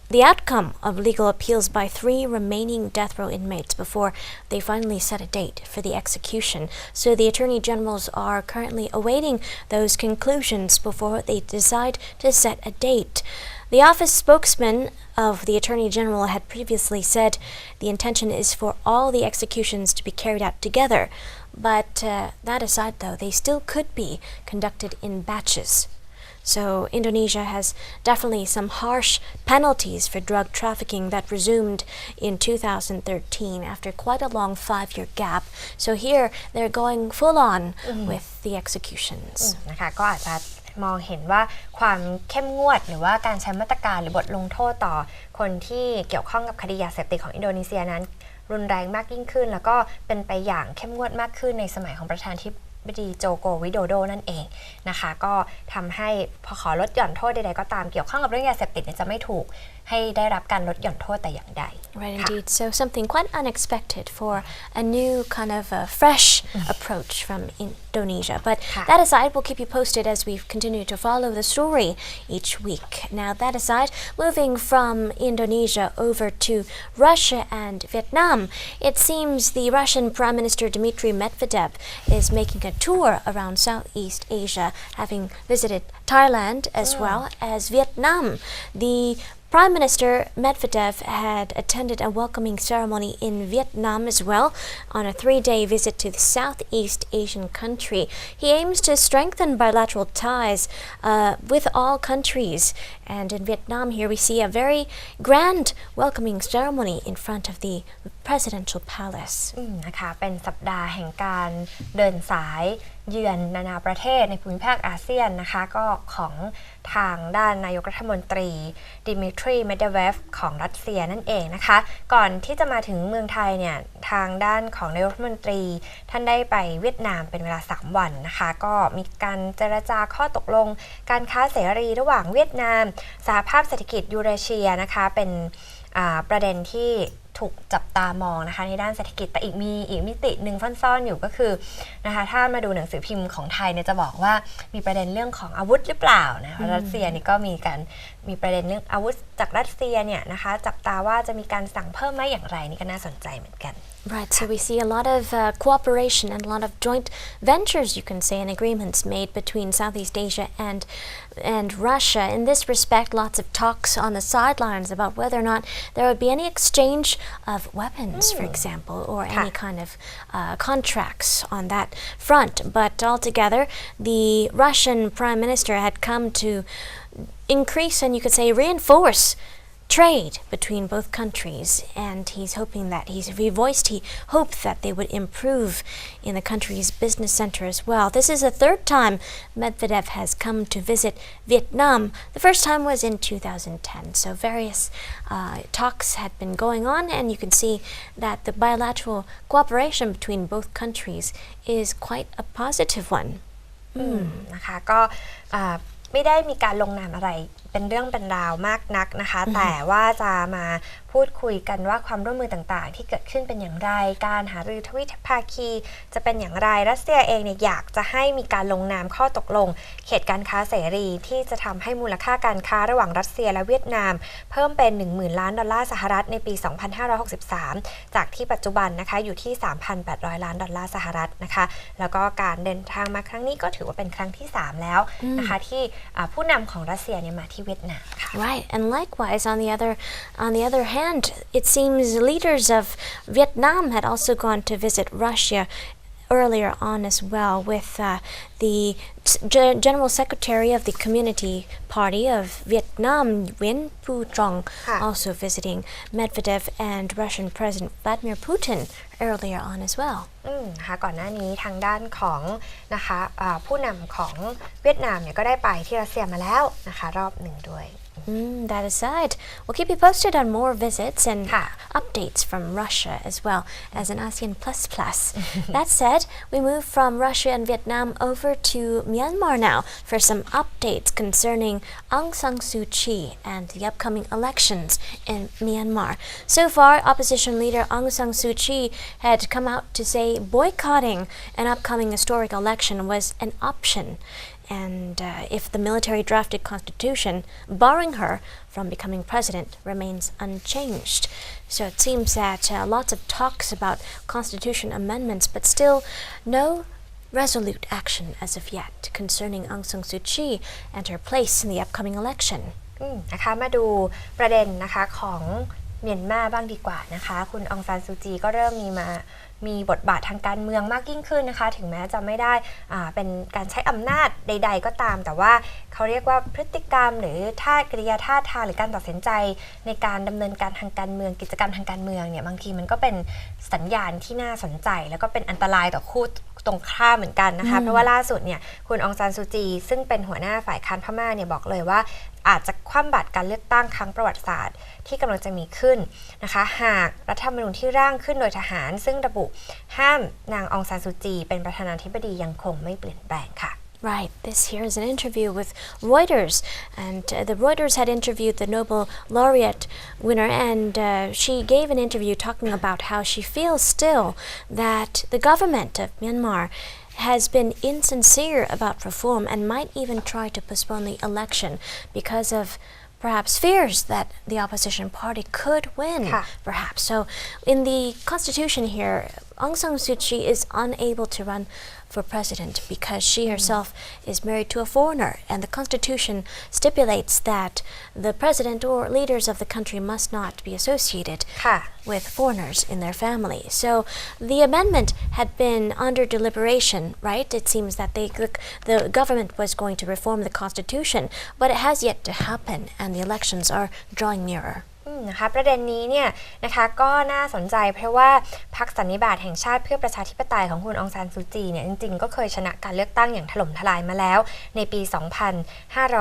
the outcome of legal appeals by 3 remaining death row inmates before they finally set a date for the execution. So the attorney generals are currently awaiting those conclusions before they decide to set a date. The office spokesman of the Attorney General had previously said the intention is for all the executions to be carried out together, but that aside though, they still could be conducted in batches. So Indonesia has definitely some harsh penalties for drug trafficking that resumed in 2013 after quite a long 5-year gap. So here they're going full on with the executions. นะคะก็อาจจะมองเห็นว่าความเข้มงวดหรือว่าการใช้มาตรการหรือบทลงโทษต่อคนที่เกี่ยวข้องกับคดียาเสพติดของอินโดนีเซียนั้นรุนแรงมากยิ่งขึ้นแล้วก็เป็นไปอย่างเข้มงวดมากขึ้นในสมัยของประธานาธิบดีโจโกวิโดโดนั่นเองนะคะก็ทำให้พอขอลดหย่อนโทษใดๆก็ตามเกี่ยวข้องกับเรื่องยาเสพติดจะไม่ถูก ให้ได้รับการลดหย่อนโทษแต่อย่างใด Right, indeed. So something quite unexpected for a new kind of fresh approach from Indonesia. But that aside, we'll keep you posted as we continue to follow the story each week. Now, that aside, moving from Indonesia over to Russia and Vietnam, it seems the Russian Prime Minister Dmitry Medvedev is making a tour around Southeast Asia, having visited Thailand as well as Vietnam. The Prime Minister Medvedev had attended a welcoming ceremony in Vietnam as well on a 3-day visit to the Southeast Asian country. He aims to strengthen bilateral ties with all countries. And in Vietnam here we see a very grand welcoming ceremony in front of the presidential palace. นะคะเป็นสัปดาห์แห่งการเดินสายเยือนนานาประเทศในภูมิภาคอาเซียนนะคะก็ของทางด้านนายกรัฐมนตรีดิมิทรีเมดเดเวฟของรัสเซียนั่นเองนะคะก่อนที่จะมาถึงเมืองไทยเนี่ยทางด้านของนายกรัฐมนตรีท่านได้ไปเวียดนามเป็นเวลา3 วันนะคะก็มีการเจรจาข้อตกลงการค้าเสรีระหว่างเวียดนามสหภาพเศรษฐกิจยูเรเชียนะคะเป็นประเด็นที่ถูกจับตามองนะคะในด้านเศรษฐกิจแต่อีกมิติหนึ่งซ่อนอยู่ก็คือนะคะถ้ามาดูหนังสือพิมพ์ของไทยเนี่ยจะบอกว่ามีประเด็นเรื่องของอาวุธหรือเปล่านะคะรัสเซียนี่ก็มีประเด็นเรื่องอาวุธจากรัสเซียเนี่ยนะคะจับตาว่าจะมีการสั่งเพิ่มไหมอย่างไรนี่ก็น่าสนใจเหมือนกัน Right, so we see a lot of cooperation and a lot of joint ventures, you can say, and agreements made between Southeast Asia and Russia. In this respect, lots of talks on the sidelines about whether or not there would be any exchange of weapons, for example, or any kind of contracts on that front. But altogether, the Russian Prime Minister had come to increase and you could say reinforce trade between both countries, and he's hoping that he hoped that they would improve in the country's business center as well. This is the 3rd time Medvedev has come to visit Vietnam. The first time was in 2010, so various talks had been going on, and you can see that the bilateral cooperation between both countries is quite a positive one. นะคะก็ไม่ได้มีการลงนามอะไรเป็นเรื่องเป็นราวมากนักนะคะแต่ว่าจะมาพูดคุยกันว่าความร่วมมือต่างๆที่เกิดขึ้นเป็นอย่างไรการหารือทวิภาคีจะเป็นอย่างไรรัสเซียเองเนี่ยอยากจะให้มีการลงนามข้อตกลงเขตการค้าเสรีที่จะทำให้มูลค่าการค้าระหว่างรัสเซียและเวียดนามเพิ่มเป็น 10,000 ล้านดอลลาร์สหรัฐในปี 2563 จากที่ปัจจุบันนะคะอยู่ที่ 3,800 ล้านดอลลาร์สหรัฐนะคะแล้วก็การเดินทางมาครั้งนี้ก็ถือว่าเป็นครั้งที่ 3 แล้วนะคะที่ผู้นำของรัสเซียเนี่ยมาที่เวียดนามค่ะ Right, and likewise on the other hand, it seems leaders of Vietnam had also gone to visit Russia earlier on as well, with the General Secretary of the Community Party of Vietnam, Nguyen Phu Trong, also visiting Medvedev and Russian President Vladimir Putin earlier on as well. นะคะก่อนหน้านี้ทางด้านของนะคะผู้นำของเวียดนามเนี่ยก็ได้ไปที่รัสเซียมาแล้วนะคะรอบหนึ่งด้วย That aside, we'll keep you posted on more visits and updates from Russia as well as an ASEAN++. That said, we move from Russia and Vietnam over to Myanmar now for some updates concerning Aung San Suu Kyi and the upcoming elections in Myanmar. So far, opposition leader Aung San Suu Kyi had come out to say boycotting an upcoming historic election was an option. And if the military-drafted constitution barring her from becoming president remains unchanged. So it seems that lots of talks about constitution amendments, but still no resolute action as of yet concerning Aung San Suu Kyi and her place in the upcoming election. นะคะมาดูประเด็นนะคะของเมียนมาบ้างดีกว่านะคะคุณอองซานซูจีก็เริ่มมีบทบาททางการเมืองมากยิ่งขึ้นนะคะถึงแม้จะไม่ได้เป็นการใช้อำนาจใดๆก็ตามแต่ว่าเขาเรียกว่าพฤติกรรมหรือกริยาท่าทางหรือการตัดสินใจในการดำเนินการทางการเมืองกิจกรรมทางการเมืองเนี่ยบางทีมันก็เป็นสัญญาณที่น่าสนใจแล้วก็เป็นอันตรายต่อคู่ตรงข้ามเหมือนกันนะคะเพราะว่าล่าสุดเนี่ยคุณอองซานซูจีซึ่งเป็นหัวหน้าฝ่ายค้านพม่าเนี่ยบอกเลยว่าอาจจะคว่ำบาตรการเลือกตั้งครั้งประวัติศาสตร์ที่กำลังจะมีขึ้นนะคะหากรัฐธรรมนูญที่ร่างขึ้นโดยทหารซึ่งระบุห้ามนางอองซานซูจีเป็นประธานาธิบดียังคงไม่เปลี่ยนแปลงค่ะ Right. This here is an interview with Reuters, and the Reuters had interviewed the Nobel laureate winner, and she gave an interview talking about how she feels still that the government of Myanmar has been insincere about reform and might even try to postpone the election because of perhaps fears that the opposition party could win, perhaps. So in the constitution here, Aung San Suu Kyi is unable to run for president because she herself is married to a foreigner, and the constitution stipulates that the president or leaders of the country must not be associated with foreigners in their family. So the amendment had been under deliberation, right? It seems that the government was going to reform the constitution, but it has yet to happen, and the elections are drawing nearer. นะคะประเด็นนี้เนี่ยนะคะก็น่าสนใจเพราะว่าพรรคสันนิบาตแห่งชาติเพื่อประชาธิปไตยของคุณองซานซูจีเนี่ยจริงๆก็เคยชนะการเลือกตั้งอย่างถล่มทลายมาแล้วในปี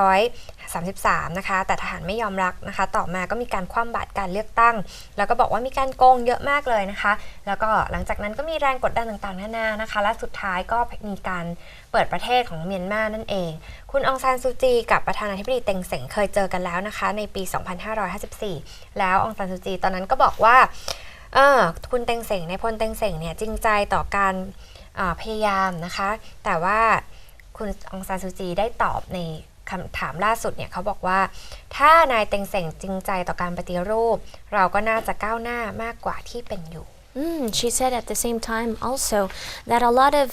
2533 นะคะแต่ทหารไม่ยอมรับนะคะต่อมาก็มีการคว่ำบาตรการเลือกตั้งแล้วก็บอกว่ามีการโกงเยอะมากเลยนะคะแล้วก็หลังจากนั้นก็มีแรงกดดันต่างๆนานานะคะและสุดท้ายก็มีการเปิดประเทศของเมียนมานั่นเองคุณองซานซูจีกับประธานาธิบดีเต็งเส็งเคยเจอกันแล้วนะคะในปี 2554 แล้วองซานซูจีตอนนั้นก็บอกว่าคุณเต็งเส็งในพลเต็งเส็งเนี่ยจริงใจต่อการพยายามนะคะแต่ว่าคุณองซานซูจีได้ตอบในคำถามล่าสุดเนี่ยเขาบอกว่าถ้านายเต็งเส็งจริงใจต่อการปฏิรูปเราก็น่าจะก้าวหน้ามากกว่าที่เป็นอยู่ She said at the same time also that a lot of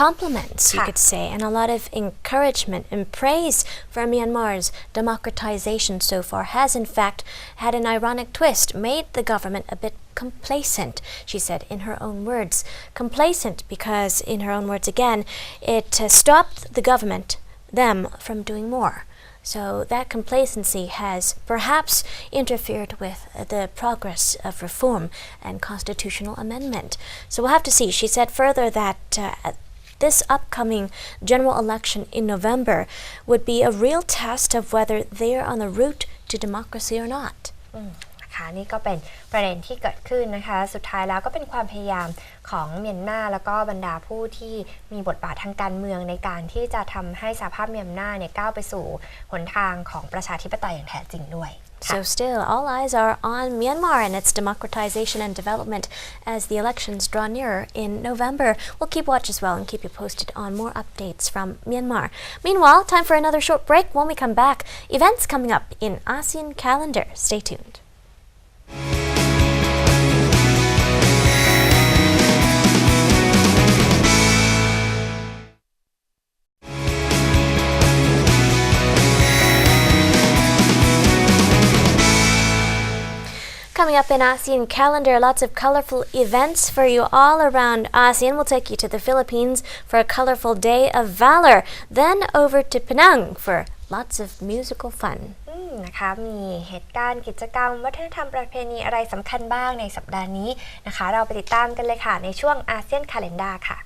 compliments, you could say, and a lot of encouragement and praise for Myanmar's democratization so far has in fact had an ironic twist, made the government a bit complacent, she said in her own words. Complacent because, in her own words again, it stopped the government, them, from doing more. So that complacency has perhaps interfered with the progress of reform and constitutional amendment. So we'll have to see. She said further that this upcoming general election in November would be a real test of whether they're on the route to democracy or not. นะคะนี่ก็เป็นประเด็นที่เกิดขึ้นนะคะสุดท้ายแล้วก็เป็นความพยายามของเมียนมาแล้วก็บรรดาผู้ที่มีบทบาททางการเมืองในการที่จะทำให้สหภาพเมียนมาเนี่ยก้าวไปสู่หนทางของประชาธิปไตยอย่างแท้จริงด้วยSo still, all eyes are on Myanmar and its democratization and development as the elections draw nearer in November. We'll keep watch as well and keep you posted on more updates from Myanmar. Meanwhile, time for another short break. When we come back, events coming up in ASEAN calendar. Stay tuned. Coming up in ASEAN calendar, lots of colorful events for you all around ASEAN. We'll take you to the Philippines for a colorful day of valor. Then over to Penang for lots of musical fun. นะคะมีเหตุการณ์กิจกรรมวัฒนธรรมประเพณีอะไรสำคัญบ้างในสัปดาห์นี้นะคะเราไปติดตามกันเลยค่ะในช่วง ASEAN Calendar ค่ะ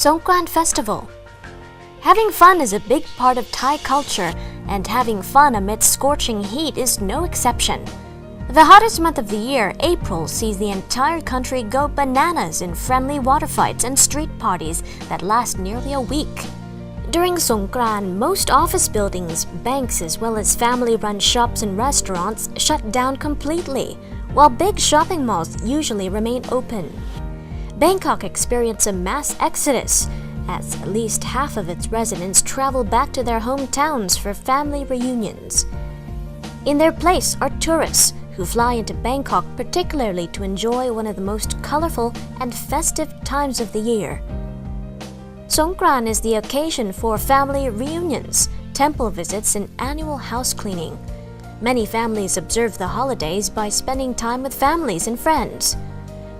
Songkran Festival. Having fun is a big part of Thai culture, and having fun amidst scorching heat is no exception. The hottest month of the year, April, sees the entire country go bananas in friendly water fights and street parties that last nearly a week. During Songkran, most office buildings, banks, as well as family-run shops and restaurants shut down completely, while big shopping malls usually remain open. Bangkok experienced a mass exodus, as at least half of its residents travel back to their hometowns for family reunions. In their place are tourists who fly into Bangkok particularly to enjoy one of the most colorful and festive times of the year. Songkran is the occasion for family reunions, temple visits, and annual house cleaning. Many families observe the holidays by spending time with families and friends.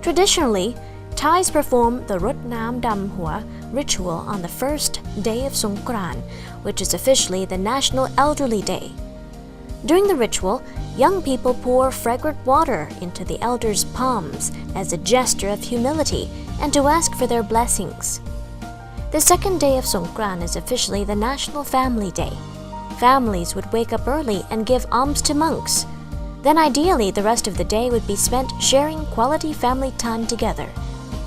Traditionally, Thais perform the Rut Nam Dam Hua ritual on the first day of Songkran, which is officially the National Elderly Day. During the ritual, young people pour fragrant water into the elders' palms as a gesture of humility and to ask for their blessings. The second day of Songkran is officially the National Family Day. Families would wake up early and give alms to monks. Then ideally, the rest of the day would be spent sharing quality family time together.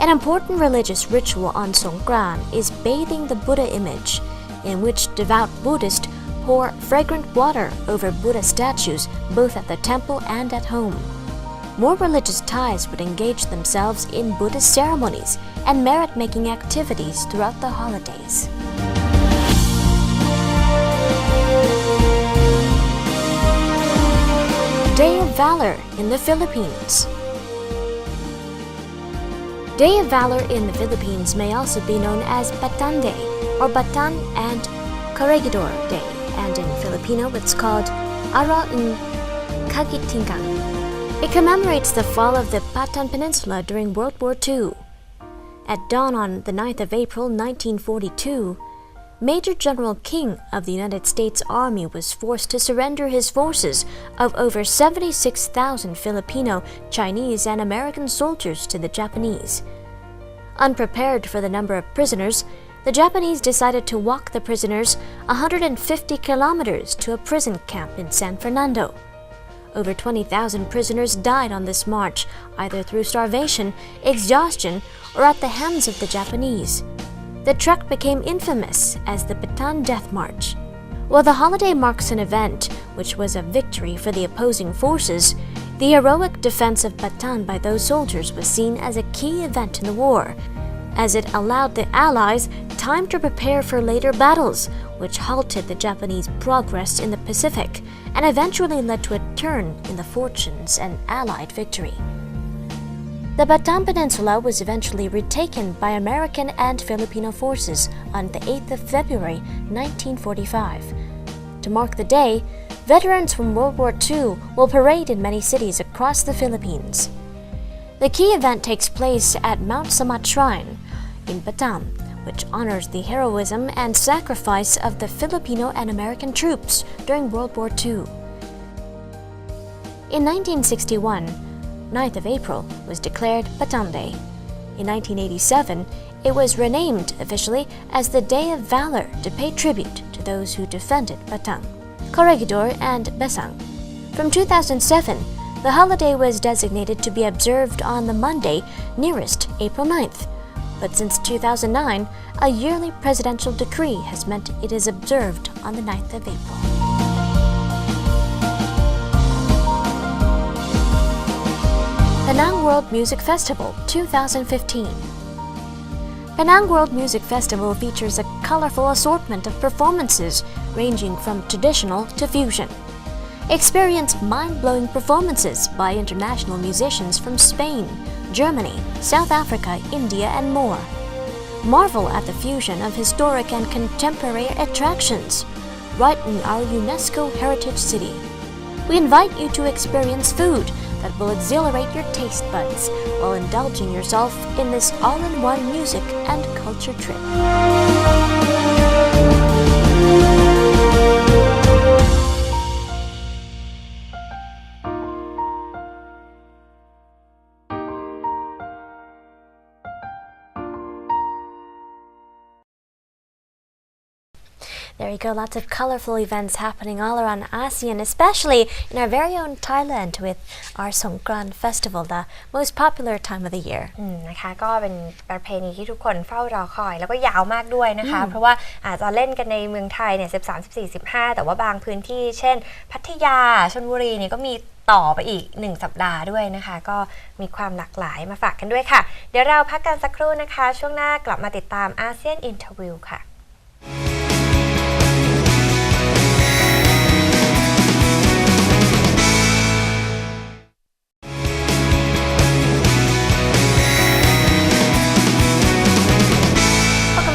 An important religious ritual on Songkran is bathing the Buddha image, in which devout Buddhists pour fragrant water over Buddha statues both at the temple and at home. More religious ties would engage themselves in Buddhist ceremonies and merit-making activities throughout the holidays. Day of Valor in the Philippines. Day of Valor in the Philippines may also be known as Batan Day or Batan and Corregidor Day, and in Filipino it's called Araung Kagitingan. It commemorates the fall of the Bataan Peninsula during World War II. At dawn on the 9th of April 1942, Major General King of the United States Army was forced to surrender his forces of over 76,000 Filipino, Chinese, and American soldiers to the Japanese. Unprepared for the number of prisoners, the Japanese decided to walk the prisoners 150 kilometers to a prison camp in San Fernando. Over 20,000 prisoners died on this march, either through starvation, exhaustion, or at the hands of the Japanese. The trek became infamous as the Bataan Death March. While the holiday marks an event which was a victory for the opposing forces, the heroic defense of Bataan by those soldiers was seen as a key event in the war, as it allowed the Allies time to prepare for later battles, which halted the Japanese progress in the Pacific and eventually led to a turn in the fortunes and Allied victory. The Bataan Peninsula was eventually retaken by American and Filipino forces on the 8th of February 1945. To mark the day, veterans from World War II will parade in many cities across the Philippines. The key event takes place at Mount Samat Shrine in Bataan, which honors the heroism and sacrifice of the Filipino and American troops during World War II. In 1961, 9th of April was declared Bataan Day. In 1987, it was renamed officially as the Day of Valor to pay tribute to those who defended Bataan, Corregidor, and Besang. From 2007, the holiday was designated to be observed on the Monday nearest April 9th. But since 2009, a yearly presidential decree has meant it is observed on the 9th of April. Penang World Music Festival 2015. Penang World Music Festival features a colorful assortment of performances ranging from traditional to fusion. Experience mind-blowing performances by international musicians from Spain, Germany, South Africa, India, and more. Marvel at the fusion of historic and contemporary attractions right in our UNESCO heritage city. We invite you to experience food that will exhilarate your taste buds while indulging yourself in this all-in-one music and culture trip. There you go, lots of colorful events happening all around ASEAN, especially in our very own Thailand with our Songkran Festival, the most popular time of the year. นะคะก็เป็นประเพณีที่ทุกคนเฝ้ารอคอยแล้วก็ยาวมากด้วยนะคะเพราะว่าอาจจะเล่นกันในเมืองไทยเนี่ย13 14 15แต่ว่าบางพื้นที่เช่นพัทยาชลบุรีเนี่ยก็มีต่อไปอีก1สัปดาห์ด้วยนะคะก็มีความหลากหลายมาฝากกันด้วยค่ะเดี๋ยวเราพักกันสักครู่นะคะช่วงหน้ากลับมาติดตาม ASEAN Interview ค่ะ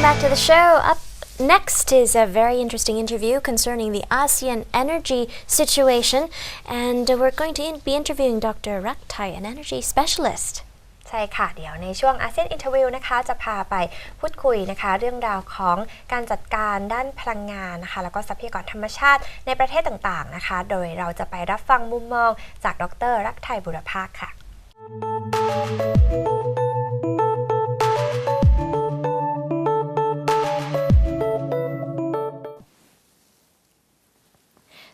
Back to the show. Up next is a very interesting interview concerning the ASEAN energy situation, and we're going to be interviewing Dr. Ruktai, an energy specialist. ใช่ค่ะเดี๋ยวในช่วง ASEAN Interview นะคะจะพาไปพูดคุยนะคะเรื่องราวของการจัดการด้านพลังงานนะคะแล้วก็ทรัพยากรธรรมชาติในประเทศต่างๆนะคะโดยเราจะไปรับฟังมุมมองจากดร.รักไทยบุรพาคค่ะ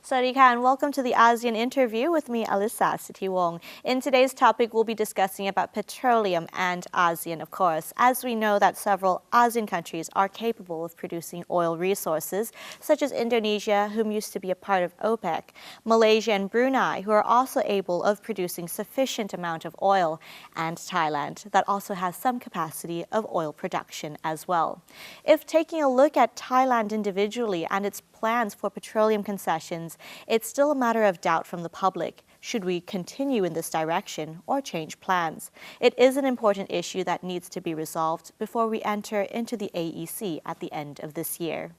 Sawadika and welcome to the ASEAN Interview with me, Alyssa Sitiwong. In today's topic, we'll be discussing about petroleum and ASEAN, of course, as we know that several ASEAN countries are capable of producing oil resources, such as Indonesia, whom used to be a part of OPEC, Malaysia and Brunei, who are also able of producing sufficient amount of oil, and Thailand, that also has some capacity of oil production as well. If taking a look at Thailand individually and its plans for petroleum concessions, it's still a matter of doubt from the public. Should we continue in this direction or change plans? It is an important issue that needs to be resolved before we enter into the AEC at the end of this year.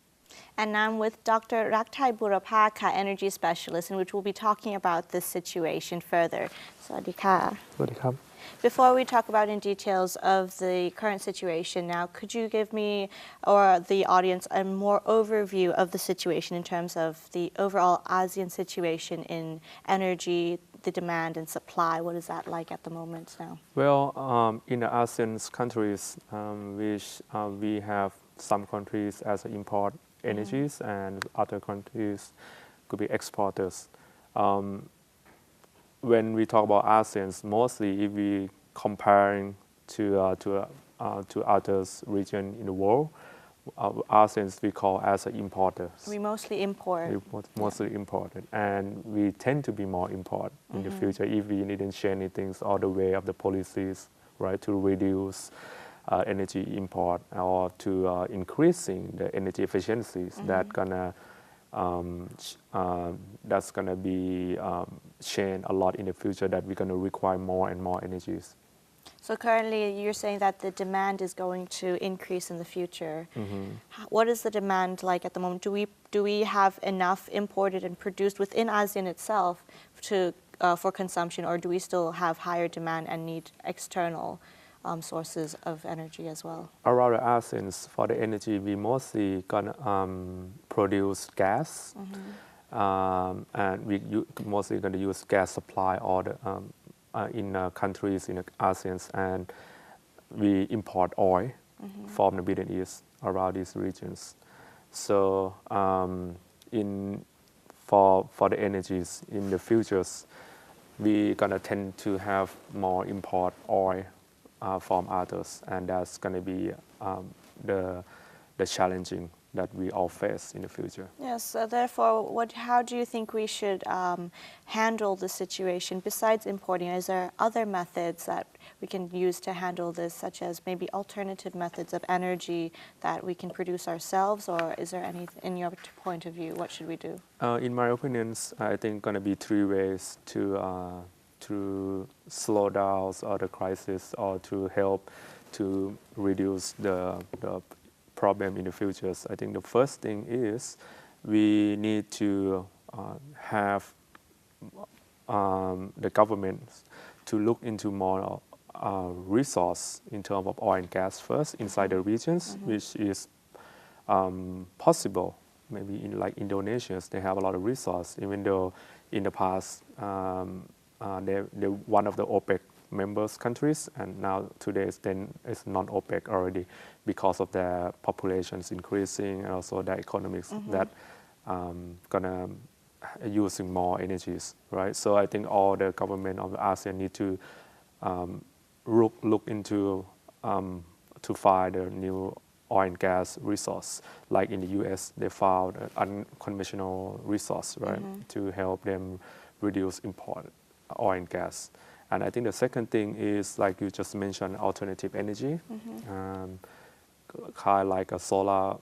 And now I'm with Dr. Ruktai Prurapark, energy specialist, in which we'll be talking about this situation further. Sawadika. Sawadika. Before we talk about in details of the current situation now, could you give me or the audience a more overview of the situation in terms of the overall ASEAN situation in energy, the demand and supply? What is that like at the moment now? Well, in the ASEAN countries, which we have some countries as import energies and other countries could be exporters. When we talk about ASEAN, mostly if we comparing to other regions in the world, ASEAN we call as importers. We mostly import. We mostly imported, and we tend to be more import in the future if we didn't change anything all the way of the policies, right, to reduce energy import or to increasing the energy efficiencies that's gonna be changed a lot in the future, that we're gonna require more and more energies. So currently you're saying that the demand is going to increase in the future. What is the demand like at the moment? Do we have enough imported and produced within ASEAN itself to for consumption, or do we still have higher demand and need external sources of energy as well? Around the ASEAN, for the energy, we mostly gonna produce gas, and we mostly gonna use gas supply or the, in countries in the ASEAN, and we import oil from the Middle East around these regions. So for the energies in the futures, we gonna tend to have more import oil from others, and that's going to be the challenging that we all face in the future. Yes, so therefore, how do you think we should handle the situation besides importing? Is there other methods that we can use to handle this, such as maybe alternative methods of energy that we can produce ourselves, or is there any, in your point of view, what should we do? In my opinion, I think going to be three ways to slow down the crisis or to help to reduce the problem in the future. I think the first thing is we need to have the government to look into more resource in terms of oil and gas first inside the regions, which is possible. Maybe in like Indonesia, they have a lot of resource, even though in the past they're one of the OPEC members countries, and now today it's non-OPEC already because of their populations increasing and also their economics that gonna using more energies, right? So I think all the government of the ASEAN need to look into to find a new oil and gas resource. Like in the US, they found an unconventional resource, right, to help them reduce import oil and gas. And I think the second thing is, like you just mentioned, alternative energy, kind of like a solar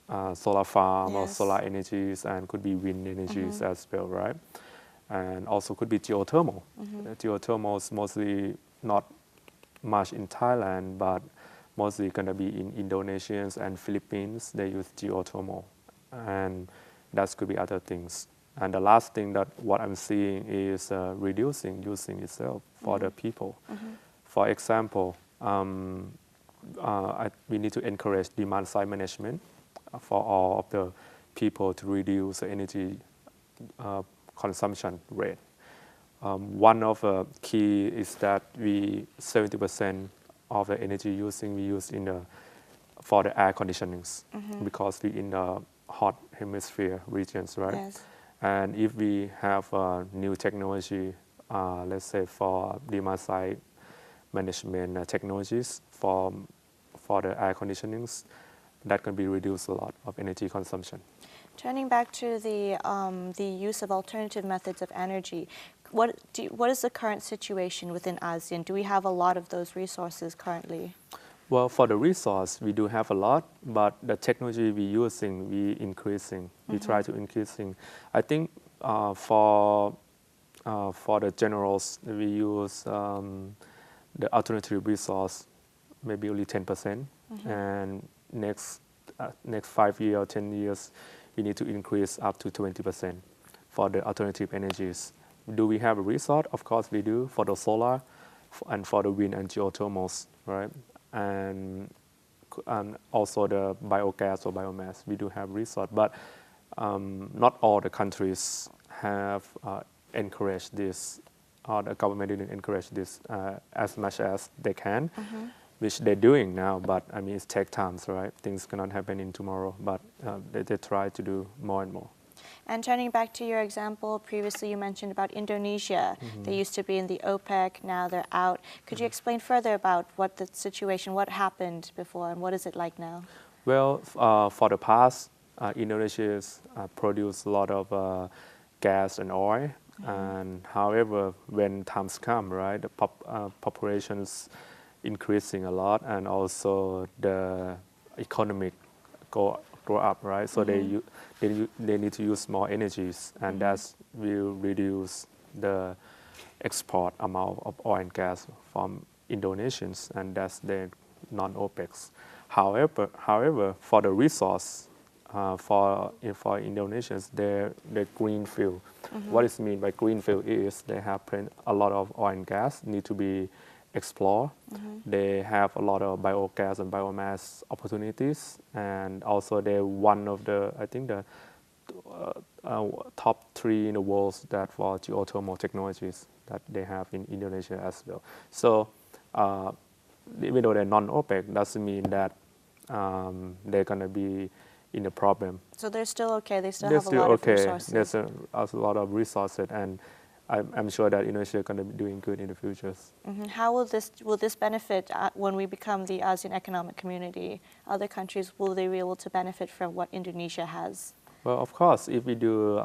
farm or solar energies, and could be wind energies as well, right? And also could be geothermal. Geothermal is mostly not much in Thailand, but mostly going to be in Indonesia and Philippines. They use geothermal, and that could be other things. And the last thing that what I'm seeing is reducing using itself for the people. for example, we need to encourage demand side management for all of the people to reduce the energy consumption rate. One of the key is that 70% of the energy we use for the air conditionings because we in the hot hemisphere regions, right? Yes. And if we have new technology, let's say for demand side management technologies for the air conditionings, that can be reduce a lot of energy consumption. Turning back to the use of alternative methods of energy, what is the current situation within ASEAN? Do we have a lot of those resources currently? Well, for the resource, we do have a lot, but the technology we using, we increasing. We try to increasing. I think for the generals, we use the alternative resource, maybe only 10%, and next 5 years or 10 years, we need to increase up to 20% for the alternative energies. Do we have a resource? Of course we do for the solar and for the wind and geothermals, right? And also the biogas or biomass, we do have resource, but not all the countries have encouraged this, or the government didn't encourage this as much as they can, which they're doing now, but I mean, it takes time, right? Things cannot happen in tomorrow, but they try to do more and more. And turning back to your example, previously you mentioned about Indonesia. They used to be in the OPEC, now they're out. Could you explain further about what the situation, what happened before, and what is it like now? Well, for the past, Indonesia has produced a lot of gas and oil, and however, when times come, right, the population's increasing a lot, and also the economic grow up, right? So they need to use more energies, and that will reduce the export amount of oil and gas from Indonesians, and that's the non-OPECs. However, for the resource, for Indonesians, they're greenfield. What is mean by greenfield is they have a lot of oil and gas need to be explored. They have a lot of biogas and biomass opportunities, and also they're one of the, I think the top 3 in the world that for geothermal technologies that they have in Indonesia as well. So even though they're non-OPEC, doesn't mean that they're going to be in a problem. So they're still okay, they still They're have a still lot okay. of resources. There's a lot of resources, and I'm sure that Indonesia is going to be doing good in the future. How will this benefit when we become the ASEAN Economic Community? Other countries, will they be able to benefit from what Indonesia has? Well, of course, if we do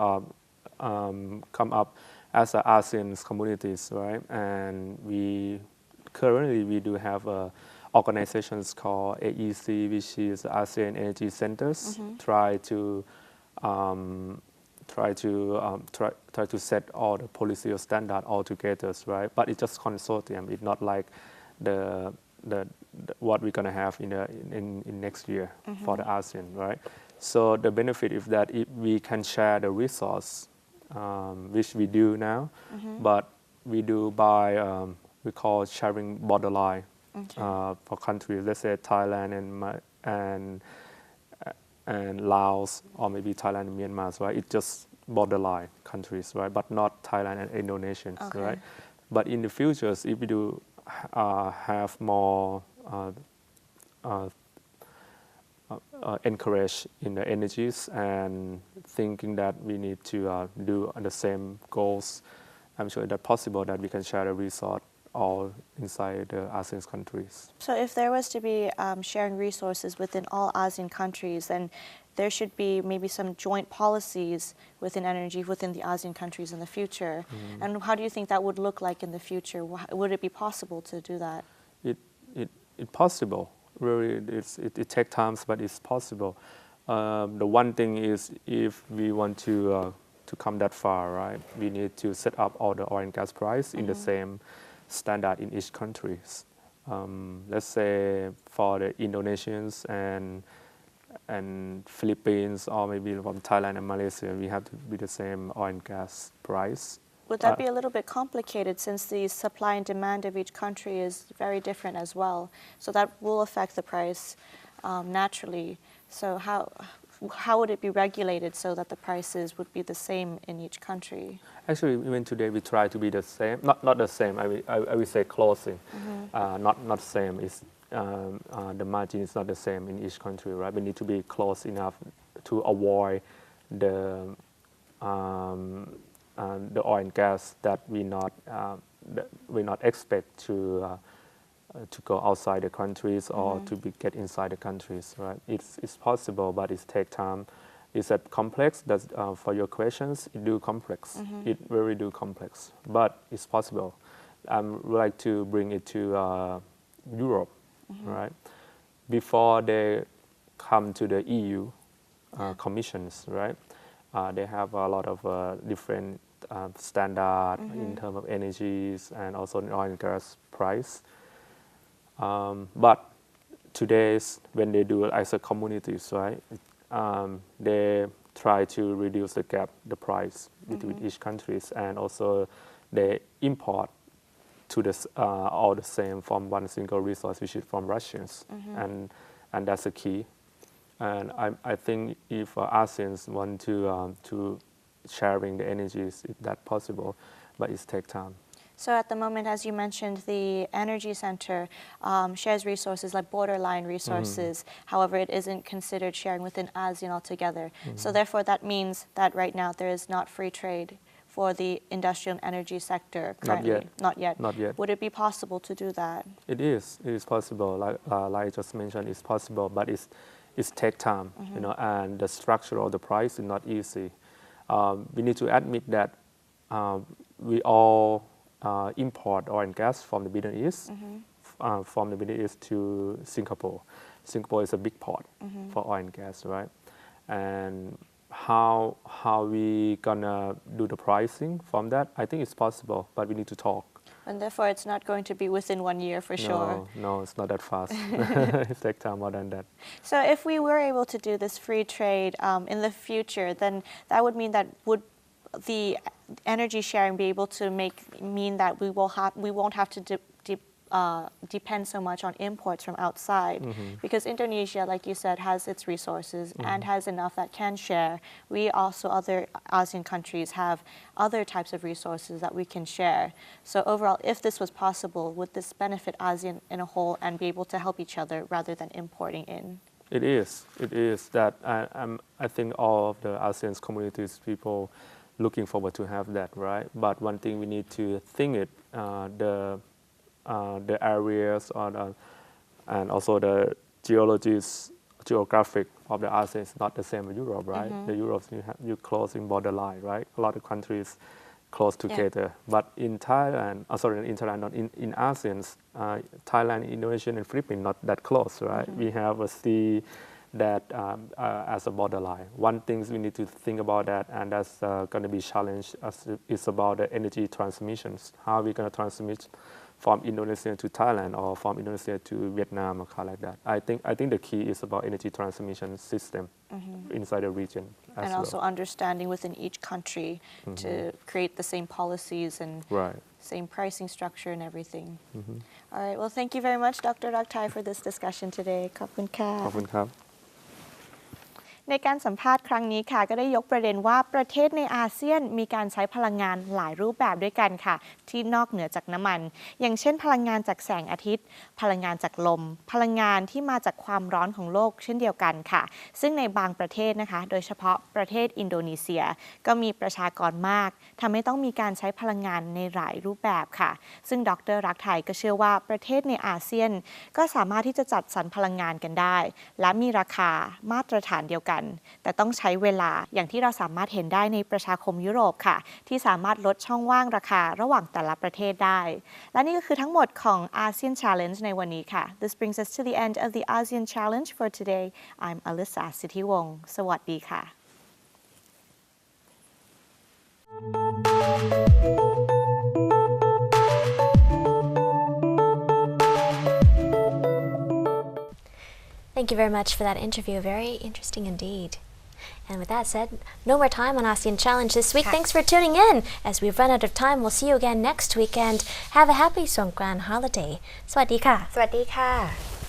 come up as ASEAN communities, right, and currently we do have organizations called AEC, which is ASEAN Energy Centers, try to set all the policy or standard all together, right? But it's just consortium. It's not like the what we're gonna have in next year for the ASEAN, right? So the benefit is that if we can share the resource, which we do now, but we do by we call sharing borderline for countries. Let's say Thailand and Laos, or maybe Thailand and Myanmar, right? It's just borderline countries, right? But not Thailand and Indonesians, right? But in the future, if we do have more encourage in the energies and thinking that we need to do the same goals, I'm sure that possible that we can share the resource all inside the ASEAN countries. So if there was to be sharing resources within all ASEAN countries, then there should be maybe some joint policies within energy within the ASEAN countries in the future. And how do you think that would look like in the future? Would it be possible to do that? It's possible. Really, it takes time, but it's possible. The one thing is, if we want to come that far, right, we need to set up all the oil and gas price in the same standard in each country. Let's say for the Indonesians and Philippines, or maybe from Thailand and Malaysia, we have to be the same oil and gas price. Would that be a little bit complicated since the supply and demand of each country is very different as well? So that will affect the price naturally. So how would it be regulated so that the prices would be the same in each country? Actually, even today we try to be the same. Not the same. I will say closing. Not same. It's the margin is not the same in each country, right? We need to be close enough to avoid the oil and gas that we not expect to go outside the countries or to get inside the countries, right? It's possible, but it takes time. Is that complex? That's for your questions. It do complex. It very do complex, but it's possible. I would like to bring it to Europe, right? Before they come to the EU commissions, right? They have a lot of different standard in terms of energies and also oil and gas price. But today's when they do it as a communities, right? They try to reduce the gap, the price between each countries, and also they import to all the same from one single resource, which is from Russians, and that's the key. And I think if ASEANs want to sharing the energies, if that possible, but it takes time. So at the moment, as you mentioned, the Energy Center shares resources like borderline resources. However, it isn't considered sharing within ASEAN altogether. So therefore, that means that right now there is not free trade for the industrial and energy sector currently. Not yet. Would it be possible to do that? It is. It is possible. Like I just mentioned, it's possible, but it takes time, and the structure of the price is not easy. We need to admit that we all import oil and gas from the Middle East, from the Middle East to Singapore. Singapore is a big port for oil and gas, right? And how we gonna do the pricing from that? I think it's possible, but we need to talk. And therefore, it's not going to be within 1 year for sure. No, it's not that fast. It takes time more than that. So if we were able to do this free trade in the future, then that would mean that would the energy sharing be able to mean that we won't have to depend so much on imports from outside, because Indonesia, like you said, has its resources and has enough that can share. We also, other ASEAN countries, have other types of resources that we can share. So overall, if this was possible, would this benefit ASEAN in a whole and be able to help each other rather than importing in? It is. It is that I think all of the ASEAN communities people looking forward to have that, right? But one thing we need to think it the areas and also the geographic of the ASEAN is not the same as Europe, right? The Europe you close in borderline, right? A lot of countries close together. But in Thailand, in ASEAN, Thailand, Indonesia, and Philippines not that close, right? We have a sea that as a borderline. One thing we need to think about that, and that's going to be challenged, is about the energy transmissions. How are we going to transmit from Indonesia to Thailand or from Indonesia to Vietnam or kind like that? I think the key is about energy transmission system inside the region as and well. Also understanding within each country to create the same policies and same pricing structure and everything. All right. Well, thank you very much, Dr. Ruktai, for this discussion today. ขอบคุณค่ะ ขอบคุณครับ ในการสัมภาษณ์ครั้งนี้ค่ะก็ได้ยกประเด็นว่าประเทศในอาเซียนมีการใช้พลังงานหลายรูปแบบด้วยกันค่ะที่นอกเหนือจากน้ำมันอย่างเช่นพลังงานจากแสงอาทิตย์พลังงานจากลมพลังงานที่มาจากความร้อนของโลกเช่นเดียวกันค่ะซึ่งในบางประเทศนะคะโดยเฉพาะประเทศอินโดนีเซียก็มีประชากรมากทำให้ต้องมีการใช้พลังงานในหลายรูปแบบค่ะซึ่งดร.รักไทยก็เชื่อว่าประเทศในอาเซียนก็สามารถที่จะจัดสรรพลังงานกันได้และมีราคามาตรฐานเดียวกันแต่ต้องใช้เวลาอย่างที่เราสามารถเห็นได้ในประชาคมยุโรปค่ะที่สามารถลดช่องว่างราคาระหว่างแต่ละประเทศได้และนี่ก็คือทั้งหมดของ ASEAN Challenge ในวันนี้ค่ะ This brings us to the end of the ASEAN Challenge for today. I'm Alyssa สิทธิวงศ์สวัสดีค่ะ Thank you very much for that interview. Very interesting indeed. And with that said, no more time on ASEAN Challenge this week. ค่ะ Thanks for tuning in. As we've run out of time, we'll see you again next week and have a happy Songkran holiday. สวัสดีค่ะ สวัสดีค่ะ